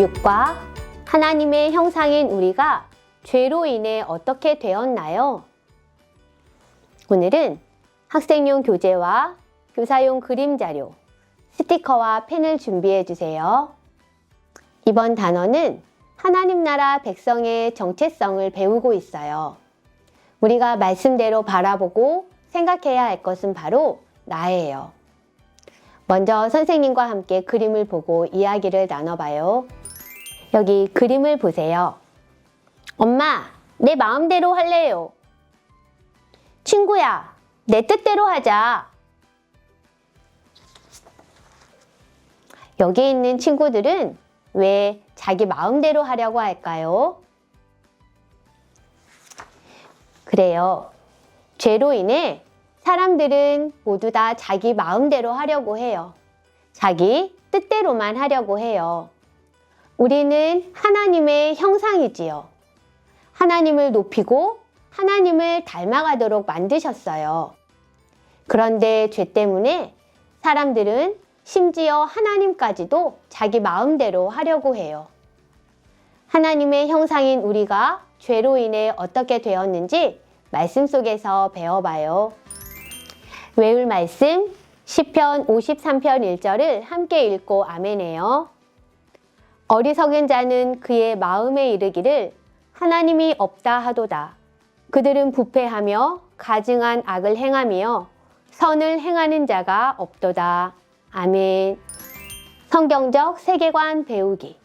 6과 하나님의 형상인 우리가 죄로 인해 어떻게 되었나요? 오늘은 학생용 교재와 교사용 그림 자료, 스티커와 펜을 준비해 주세요. 이번 단어는 하나님 나라 백성의 정체성을 배우고 있어요. 우리가 말씀대로 바라보고 생각해야 할 것은 바로 나예요. 먼저 선생님과 함께 그림을 보고 이야기를 나눠봐요. 여기 그림을 보세요. 엄마, 내 마음대로 할래요. 친구야, 내 뜻대로 하자. 여기 있는 친구들은 왜 자기 마음대로 하려고 할까요? 그래요. 죄로 인해 사람들은 모두 다 자기 마음대로 하려고 해요. 자기 뜻대로만 하려고 해요. 우리는 하나님의 형상이지요. 하나님을 높이고 하나님을 닮아가도록 만드셨어요. 그런데 죄 때문에 사람들은 심지어 하나님까지도 자기 마음대로 하려고 해요. 하나님의 형상인 우리가 죄로 인해 어떻게 되었는지 말씀 속에서 배워봐요. 외울 말씀 시편 53편 1절을 함께 읽고 아멘해요. 어리석은 자는 그의 마음에 이르기를 하나님이 없다 하도다. 그들은 부패하며 가증한 악을 행하며 선을 행하는 자가 없도다. 아멘. 성경적 세계관 배우기.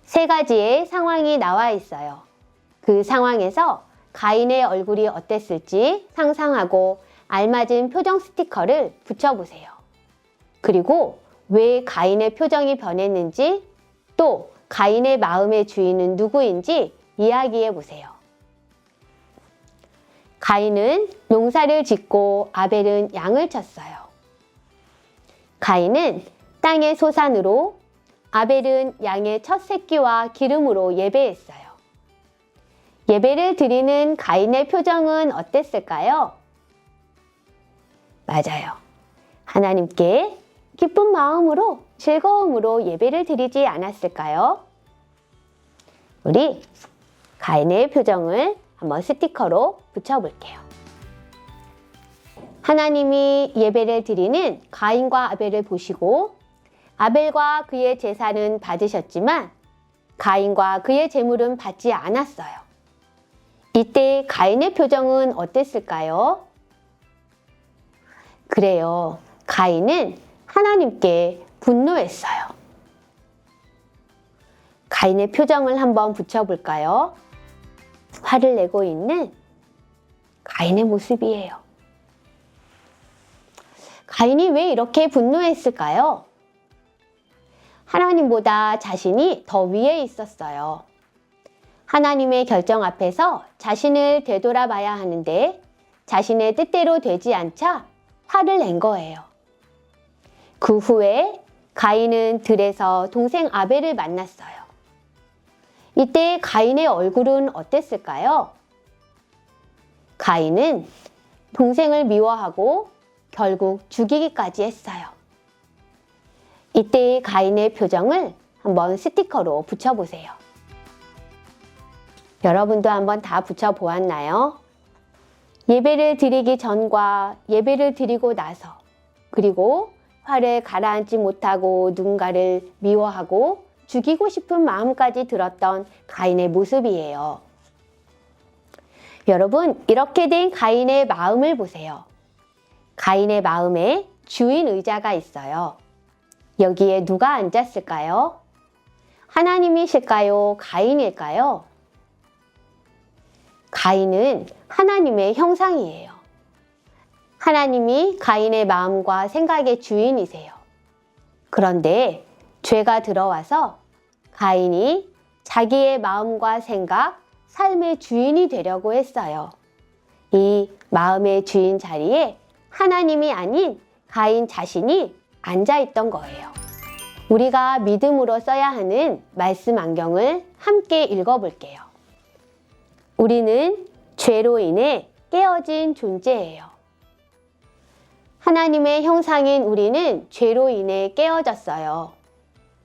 세 가지의 상황이 나와 있어요. 그 상황에서 가인의 얼굴이 어땠을지 상상하고 알맞은 표정 스티커를 붙여보세요. 그리고 왜 가인의 표정이 변했는지, 또 가인의 마음의 주인은 누구인지 이야기해 보세요. 가인은 농사를 짓고 아벨은 양을 쳤어요. 가인은 땅의 소산으로, 아벨은 양의 첫 새끼와 기름으로 예배했어요. 예배를 드리는 가인의 표정은 어땠을까요? 맞아요. 하나님께 기쁜 마음으로, 즐거움으로 예배를 드리지 않았을까요? 우리 가인의 표정을 한번 스티커로 붙여볼게요. 하나님이 예배를 드리는 가인과 아벨을 보시고 아벨과 그의 제사는 받으셨지만 가인과 그의 제물은 받지 않았어요. 이때 가인의 표정은 어땠을까요? 그래요. 가인은 하나님께 분노했어요. 가인의 표정을 한번 붙여볼까요? 화를 내고 있는 가인의 모습이에요. 가인이 왜 이렇게 분노했을까요? 하나님보다 자신이 더 위에 있었어요. 하나님의 결정 앞에서 자신을 되돌아봐야 하는데 자신의 뜻대로 되지 않자 화를 낸 거예요. 그 후에 가인은 들에서 동생 아벨을 만났어요. 이때 가인의 얼굴은 어땠을까요? 가인은 동생을 미워하고 결국 죽이기까지 했어요. 이때의 가인의 표정을 한번 스티커로 붙여보세요. 여러분도 한번 다 붙여보았나요? 예배를 드리기 전과 예배를 드리고 나서, 그리고 화를 가라앉지 못하고 누군가를 미워하고 죽이고 싶은 마음까지 들었던 가인의 모습이에요. 여러분, 이렇게 된 가인의 마음을 보세요. 가인의 마음에 주인 의자가 있어요. 여기에 누가 앉았을까요? 하나님이실까요? 가인일까요? 가인은 하나님의 형상이에요. 하나님이 가인의 마음과 생각의 주인이세요. 그런데 죄가 들어와서 가인이 자기의 마음과 생각, 삶의 주인이 되려고 했어요. 이 마음의 주인 자리에 하나님이 아닌 가인 자신이 앉아있던 거예요. 우리가 믿음으로 써야 하는 말씀 안경을 함께 읽어볼게요. 우리는 죄로 인해 깨어진 존재예요. 하나님의 형상인 우리는 죄로 인해 깨어졌어요.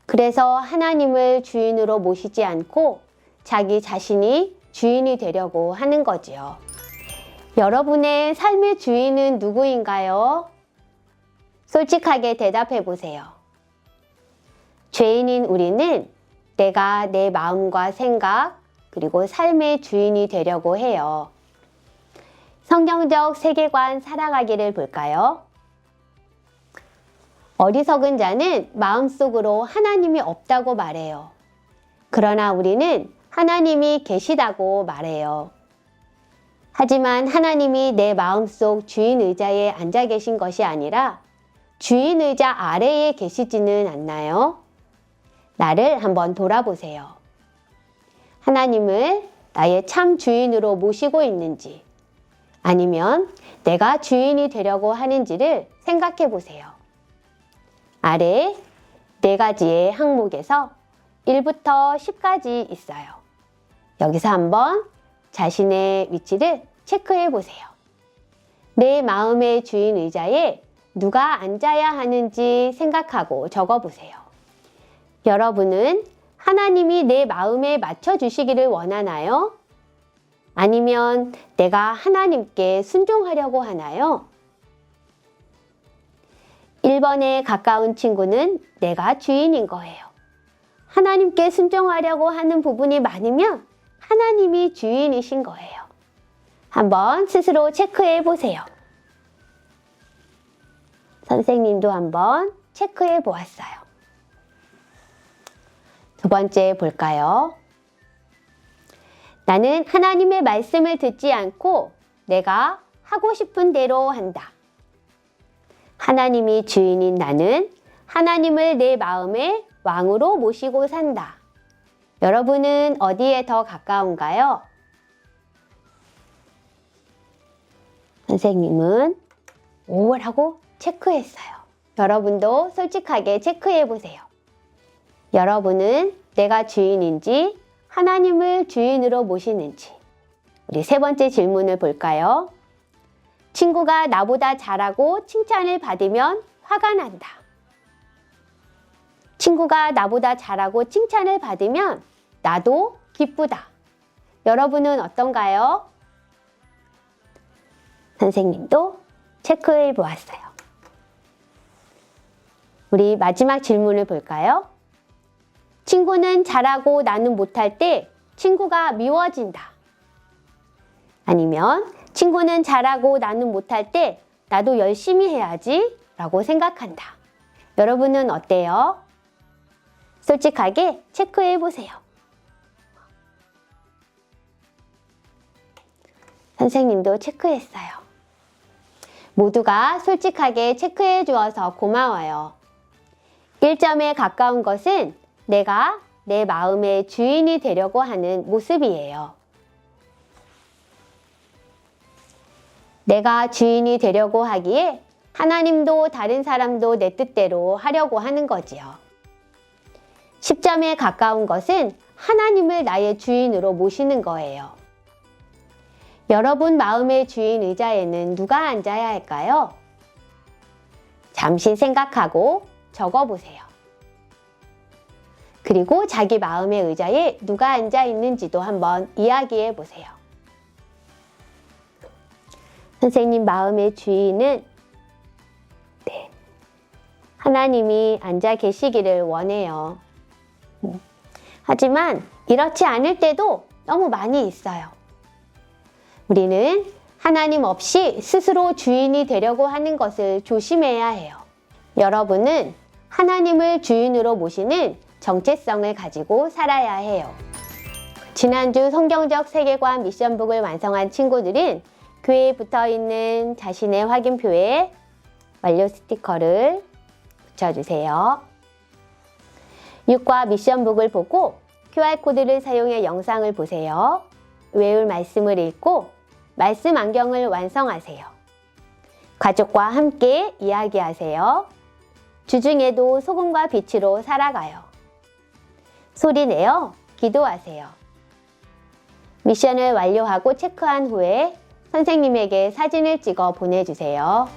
그래서 하나님을 주인으로 모시지 않고 자기 자신이 주인이 되려고 하는 거지요. 여러분의 삶의 주인은 누구인가요? 솔직하게 대답해 보세요. 죄인인 우리는 내가 내 마음과 생각 그리고 삶의 주인이 되려고 해요. 성경적 세계관 살아가기를 볼까요? 어리석은 자는 마음속으로 하나님이 없다고 말해요. 그러나 우리는 하나님이 계시다고 말해요. 하지만 하나님이 내 마음속 주인 의자에 앉아 계신 것이 아니라 주인 의자 아래에 계시지는 않나요? 나를 한번 돌아보세요. 하나님을 나의 참 주인으로 모시고 있는지 아니면 내가 주인이 되려고 하는지를 생각해 보세요. 아래 4가지의 항목에서 1부터 10까지 있어요. 여기서 한번 자신의 위치를 체크해 보세요. 내 마음의 주인 의자에 누가 앉아야 하는지 생각하고 적어 보세요. 여러분은 하나님이 내 마음에 맞춰주시기를 원하나요? 아니면 내가 하나님께 순종하려고 하나요? 1번에 가까운 친구는 내가 주인인 거예요. 하나님께 순종하려고 하는 부분이 많으면 하나님이 주인이신 거예요. 한번 스스로 체크해 보세요. 선생님도 한번 체크해 보았어요. 2번째 볼까요? 나는 하나님의 말씀을 듣지 않고 내가 하고 싶은 대로 한다. 하나님이 주인인 나는 하나님을 내 마음의 왕으로 모시고 산다. 여러분은 어디에 더 가까운가요? 선생님은 5라고 체크했어요. 여러분도 솔직하게 체크해 보세요. 여러분은 내가 주인인지 하나님을 주인으로 모시는지. 우리 3번째 질문을 볼까요? 친구가 나보다 잘하고 칭찬을 받으면 화가 난다. 친구가 나보다 잘하고 칭찬을 받으면 나도 기쁘다. 여러분은 어떤가요? 선생님도 체크해 보았어요. 우리 마지막 질문을 볼까요? 친구는 잘하고 나는 못할 때 친구가 미워진다. 아니면 친구는 잘하고 나는 못할 때 나도 열심히 해야지 라고 생각한다. 여러분은 어때요? 솔직하게 체크해 보세요. 선생님도 체크했어요. 모두가 솔직하게 체크해 주어서 고마워요. 1점에 가까운 것은 내가 내 마음의 주인이 되려고 하는 모습이에요. 내가 주인이 되려고 하기에 하나님도 다른 사람도 내 뜻대로 하려고 하는 거지요. 10점에 가까운 것은 하나님을 나의 주인으로 모시는 거예요. 여러분 마음의 주인 의자에는 누가 앉아야 할까요? 잠시 생각하고 적어보세요. 그리고 자기 마음의 의자에 누가 앉아 있는지도 한번 이야기해 보세요. 선생님 마음의 주인은 하나님이 앉아 계시기를 원해요. 하지만 이렇지 않을 때도 너무 많이 있어요. 우리는 하나님 없이 스스로 주인이 되려고 하는 것을 조심해야 해요. 여러분은 하나님을 주인으로 모시는 정체성을 가지고 살아야 해요. 지난주 성경적 세계관 미션북을 완성한 친구들은 교회에 붙어있는 자신의 확인표에 완료 스티커를 붙여주세요. 6과 미션북을 보고 QR코드를 사용해 영상을 보세요. 외울 말씀을 읽고 말씀 안경을 완성하세요. 가족과 함께 이야기하세요. 주중에도 소금과 빛으로 살아가요. 소리내어 기도하세요. 미션을 완료하고 체크한 후에 선생님에게 사진을 찍어 보내주세요.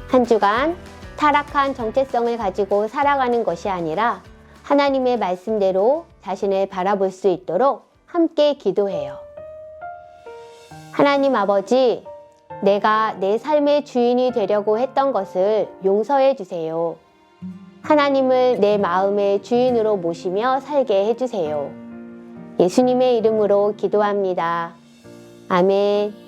한 주간 타락한 정체성을 가지고 살아가는 것이 아니라 하나님의 말씀대로 자신을 바라볼 수 있도록 함께 기도해요. 하나님 아버지, 내가 내 삶의 주인이 되려고 했던 것을 용서해 주세요. 하나님을 내 마음의 주인으로 모시며 살게 해주세요. 예수님의 이름으로 기도합니다. 아멘.